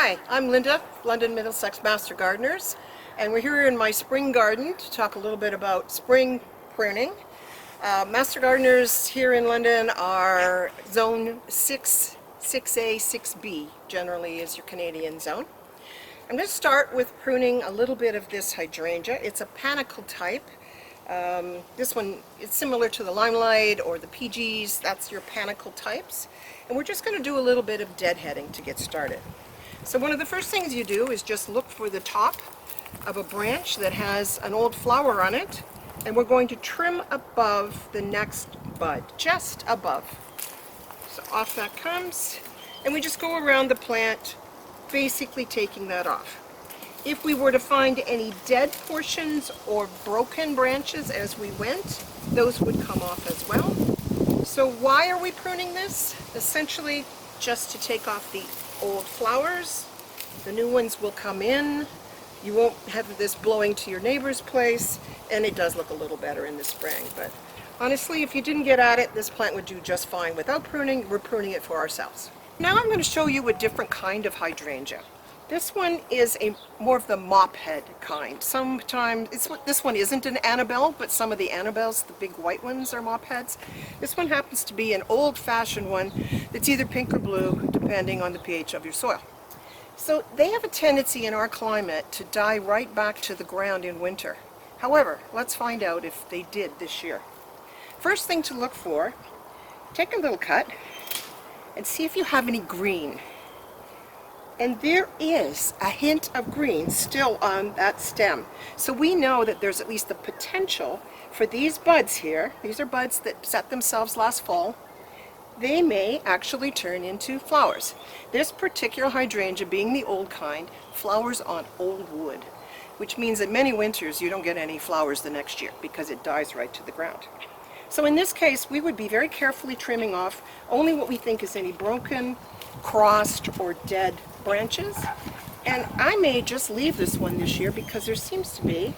Hi, I'm Linda, London Middlesex Master Gardeners, and we're here in my spring garden to talk a little bit about spring pruning. Master Gardeners here in London are zone 6, 6A, 6B, generally is your Canadian zone. I'm going to start with pruning a little bit of this hydrangea. It's a panicle type. This one is similar to the limelight or the PGs, that's your panicle types. And we're just going to do a little bit of deadheading to get started. So one of the first things you do is just look for the top of a branch that has an old flower on it, and we're going to trim above the next bud, just above. So off that comes, and we just go around the plant, basically taking that off. If we were to find any dead portions or broken branches as we went, those would come off as well. So why are we pruning this? Essentially just to take off the old flowers. The new ones will come in. You won't have this blowing to your neighbor's place, and it does look a little better in the spring. But honestly, if you didn't get at it, this plant would do just fine without pruning. We're pruning it for ourselves. Now I'm going to show you a different kind of hydrangea. This one is more of the mop head kind. Sometimes, this one isn't an Annabelle, but some of the Annabelles, the big white ones, are mop heads. This one happens to be an old-fashioned one that's either pink or blue, depending on the pH of your soil. So they have a tendency in our climate to die right back to the ground in winter. However, let's find out if they did this year. First thing to look for, take a little cut and see if you have any green. And there is a hint of green still on that stem. So we know that there's at least the potential for these buds here. These are buds that set themselves last fall. They may actually turn into flowers. This particular hydrangea, being the old kind, flowers on old wood, which means that many winters you don't get any flowers the next year because it dies right to the ground. So in this case, we would be very carefully trimming off only what we think is any broken, crossed, or dead branches. And I may just leave this one this year because there seems to be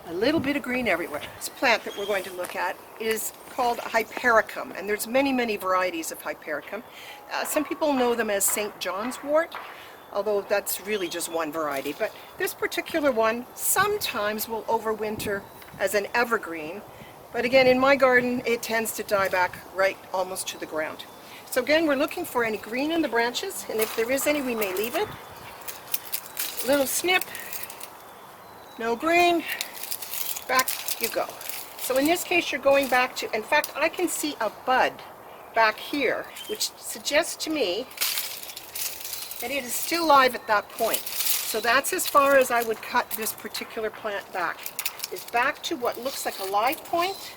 a little bit of green everywhere. This plant that we're going to look at is called Hypericum, and there's many varieties of Hypericum. Some people know them as St. John's wort, although that's really just one variety. But this particular one sometimes will overwinter as an evergreen, but again, in my garden it tends to die back right almost to the ground. So again, we're looking for any green in the branches, and if there is any, we may leave it. Little snip, no green, back you go. So in this case, you're going back to, in fact, I can see a bud back here, which suggests to me that it is still live at that point. So that's as far as I would cut this particular plant back, is back to what looks like a live point.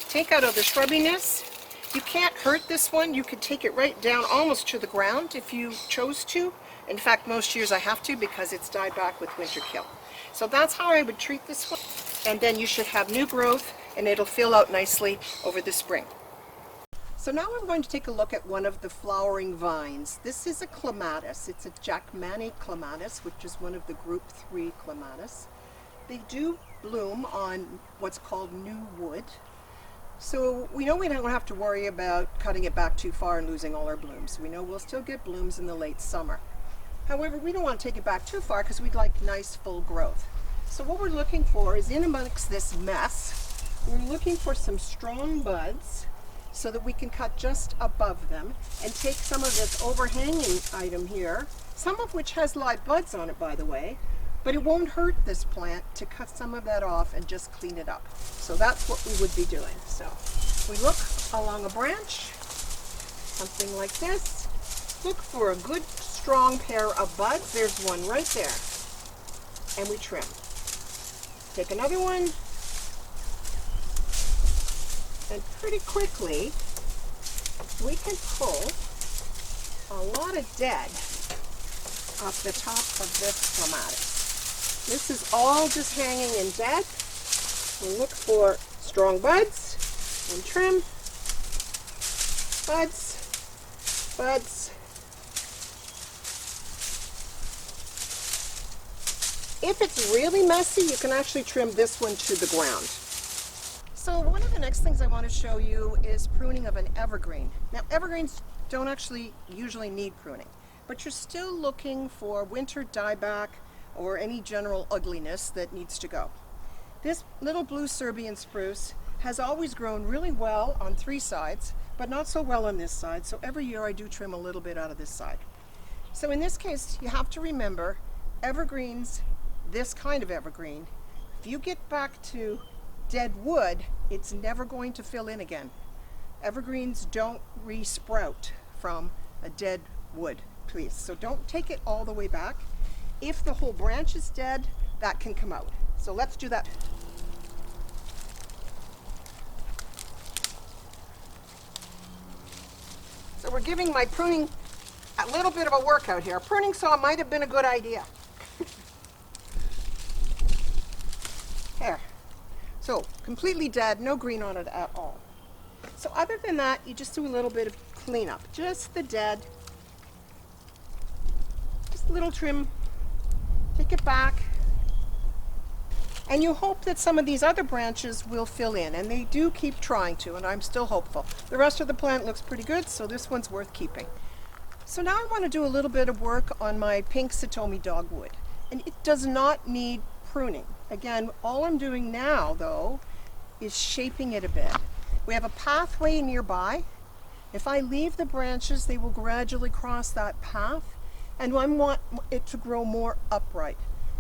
Take out all the shrubbiness. You can't hurt this one. You could take it right down almost to the ground if you chose to. In fact, most years I have to because it's died back with winter kill. So that's how I would treat this one. And then you should have new growth and it'll fill out nicely over the spring. So now I'm going to take a look at one of the flowering vines. This is a Clematis. It's a Jackmani Clematis, which is one of the group 3 Clematis. They do bloom on what's called new wood. So we know we don't have to worry about cutting it back too far and losing all our blooms. We know we'll still get blooms in the late summer. However, we don't want to take it back too far because we'd like nice full growth. So what we're looking for is in amongst this mess, we're looking for some strong buds so that we can cut just above them and take some of this overhanging item here, some of which has live buds on it, by the way, but it won't hurt this plant to cut some of that off and just clean it up. So that's what we would be doing. So we look along a branch, something like this. Look for a good strong pair of buds. There's one right there. And we trim. Take another one. And pretty quickly, we can pull a lot of dead off the top of this Clematis. This is all just hanging in dead. We'll look for strong buds and trim. Buds, buds. If it's really messy, you can actually trim this one to the ground. So one of the next things I want to show you is pruning of an evergreen. Now evergreens don't actually usually need pruning, but you're still looking for winter dieback or any general ugliness that needs to go. This little blue Serbian spruce has always grown really well on 3 sides, but not so well on this side, so every year I do trim a little bit out of this side. So in this case, you have to remember, evergreens, this kind of evergreen, if you get back to dead wood, it's never going to fill in again. Evergreens don't re-sprout from a dead wood, please. So don't take it all the way back. If the whole branch is dead, that can come out. So let's do that. So we're giving my pruning a little bit of a workout here. A pruning saw might have been a good idea. There. So completely dead, no green on it at all. So other than that, you just do a little bit of cleanup. Just the dead. Just a little trim. Take it back. And you hope that some of these other branches will fill in, and they do keep trying to, and I'm still hopeful. The rest of the plant looks pretty good, so this one's worth keeping. So now I want to do a little bit of work on my pink Satomi dogwood, and it does not need pruning. Again, all I'm doing now, though, is shaping it a bit. We have a pathway nearby. If I leave the branches, they will gradually cross that path, and I want it to grow more upright.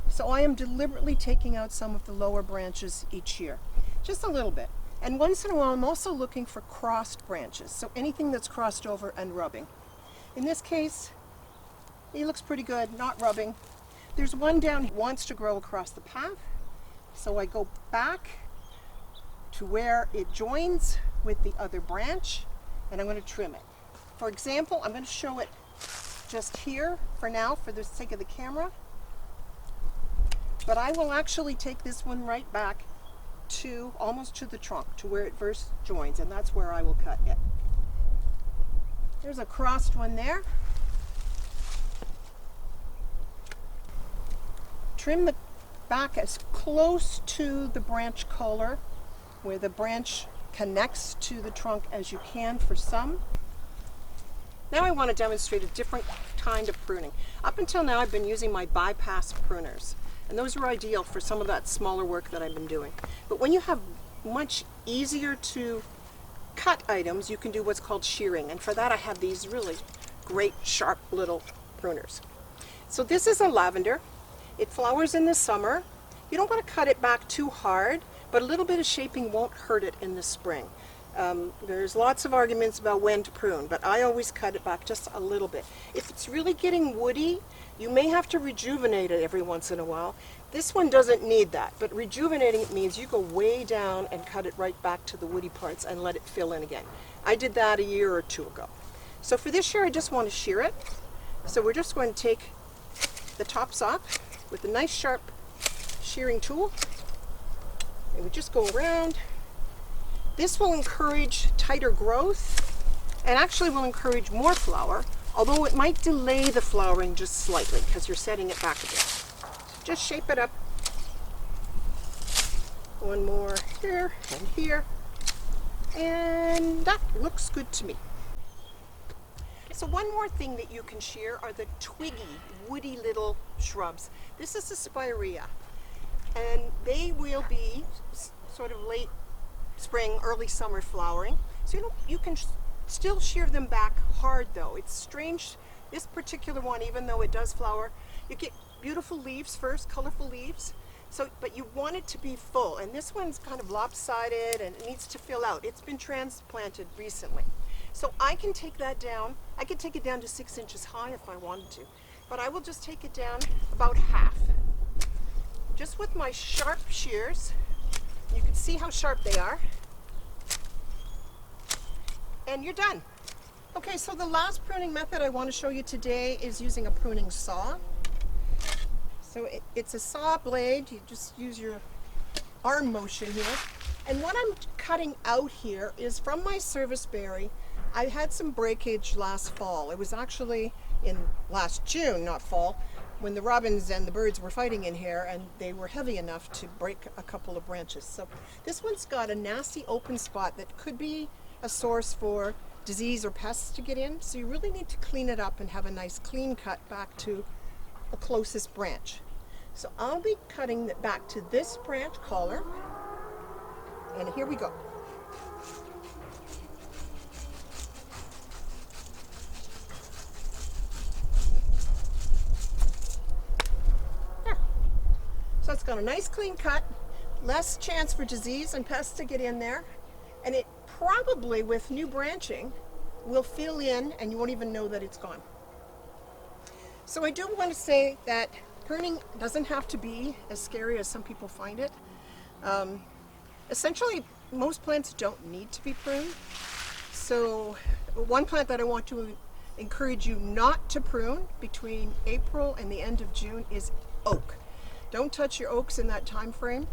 So I am deliberately taking out some of the lower branches each year, just a little bit. And once in a while, I'm also looking for crossed branches, so anything that's crossed over and rubbing. In this case, he looks pretty good, not rubbing. There's one down here wants to grow across the path, so I go back to where it joins with the other branch, and I'm going to trim it. For example, I'm going to show it just here for now, for the sake of the camera. But I will actually take this one right back to almost to the trunk, to where it first joins, and that's where I will cut it. There's a crossed one there. Trim the back as close to the branch collar, where the branch connects to the trunk, as you can for some. Now I want to demonstrate a different kind of pruning. Up until now I've been using my bypass pruners, and those are ideal for some of that smaller work that I've been doing. But when you have much easier to cut items, you can do what's called shearing, and for that I have these really great sharp little pruners. So this is a lavender. It flowers in the summer. You don't want to cut it back too hard, but a little bit of shaping won't hurt it in the spring. There's lots of arguments about when to prune, but I always cut it back just a little bit. If it's really getting woody, you may have to rejuvenate it every once in a while. This one doesn't need that, but rejuvenating it means you go way down and cut it right back to the woody parts and let it fill in again. I did that a year or two ago. So for this year I just want to shear it. So we're just going to take the tops off with a nice sharp shearing tool, and we just go around. This will encourage tighter growth and actually will encourage more flower, although it might delay the flowering just slightly because you're setting it back a bit. So just shape it up. One more here and here, and that looks good to me. So one more thing that you can shear are the twiggy, woody little shrubs. This is the Spirea, and they will be sort of late spring, early summer flowering. So you can still shear them back hard though. It's strange, this particular one, even though it does flower, you get beautiful leaves first, colorful leaves. So, but you want it to be full, and this one's kind of lopsided and it needs to fill out. It's been transplanted recently. So I can take that down. I could take it down to 6 inches high if I wanted to, but I will just take it down about half. Just with my sharp shears. You can see how sharp they are. And you're done. Okay, so the last pruning method I want to show you today is using a pruning saw. So it's a saw blade. You just use your arm motion here. And what I'm cutting out here is from my service berry. I had some breakage last fall. It was actually in last June, not fall, when the robins and the birds were fighting in here, and they were heavy enough to break a couple of branches. So this one's got a nasty open spot that could be a source for disease or pests to get in. So you really need to clean it up and have a nice clean cut back to the closest branch. So I'll be cutting it back to this branch collar, and here we go. There. So it's got a nice clean cut, less chance for disease and pests to get in there, and it probably, with new branching, will fill in and you won't even know that it's gone. So I do want to say that pruning doesn't have to be as scary as some people find it. Essentially, most plants don't need to be pruned. So one plant that I want to encourage you not to prune between April and the end of June is oak. Don't touch your oaks in that time frame.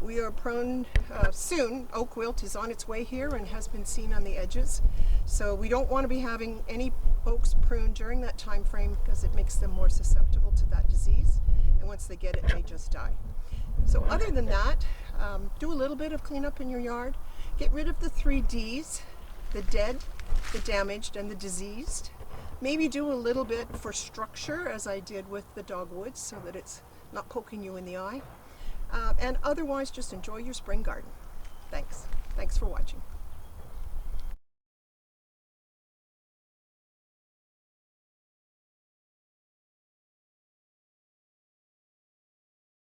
We are prone soon. Oak wilt is on its way here and has been seen on the edges. So we don't want to be having any oaks pruned during that time frame because it makes them more susceptible to that disease. And once they get it, they just die. So other than that, do a little bit of cleanup in your yard. Get rid of the 3 Ds, the dead, the damaged, and the diseased. Maybe do a little bit for structure, as I did with the dogwood, so that it's not poking you in the eye. And otherwise, just enjoy your spring garden. Thanks. Thanks for watching.